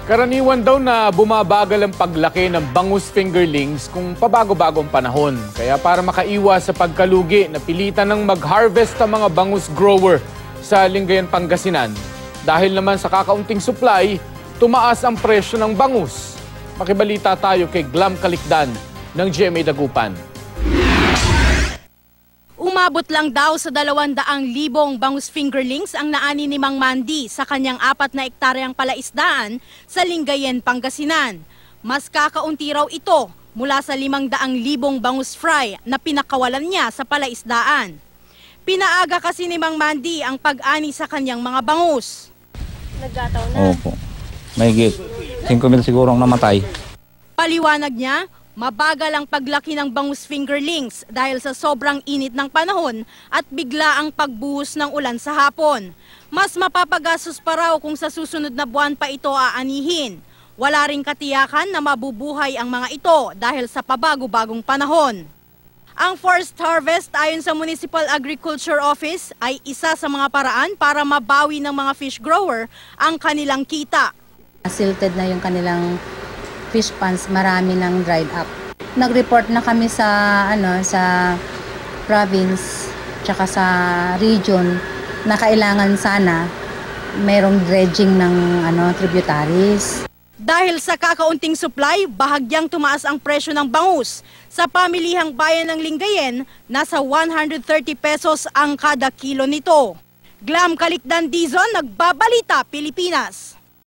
Karaniwan daw na bumabagal ang paglaki ng bangus fingerlings kung pabago-bagong panahon. Kaya para makaiwas sa pagkalugi, napilitan ng mag-harvest ang mga bangus grower sa Lingayen, Pangasinan. Dahil naman sa kakaunting supply, tumaas ang presyo ng bangus. Makibalita tayo kay Glam Kalikdan ng GMA Dagupan. Umabot lang daw sa 200,000 bangus fingerlings ang naani ni Mang Mandy sa kanyang 4 na ektaryang palaisdaan sa Lingayen, Pangasinan. Mas kakaunti raw ito mula sa 500,000 bangus fry na pinakawalan niya sa palaisdaan. Pinaaga kasi ni Mang Mandy ang pag-ani sa kanyang mga bangus. Naggataw na. Opo. May 5,000 siguro ang namatay. Paliwanag niya, mabagal ang paglaki ng bangus fingerlings dahil sa sobrang init ng panahon at bigla ang pagbuhos ng ulan sa hapon. Mas mapapagastos pa raw kung sa susunod na buwan pa ito aanihin. Wala ring katiyakan na mabubuhay ang mga ito dahil sa pabago-bagong panahon. Ang forced harvest ayon sa Municipal Agriculture Office ay isa sa mga paraan para mabawi ng mga fish grower ang kanilang kita. Silted na yung kanilang fish ponds, marami nang dried up. Nag-report na kami sa sa province tsaka sa region na kailangan sana mayroong dredging ng tributaries. Dahil sa kakaunting supply, bahagyang tumaas ang presyo ng bangus. Sa pamilihang bayan ng Lingayen, nasa 130 pesos ang kada kilo nito. Glam Kalikdan Dizon, Nagbabalita, Pilipinas.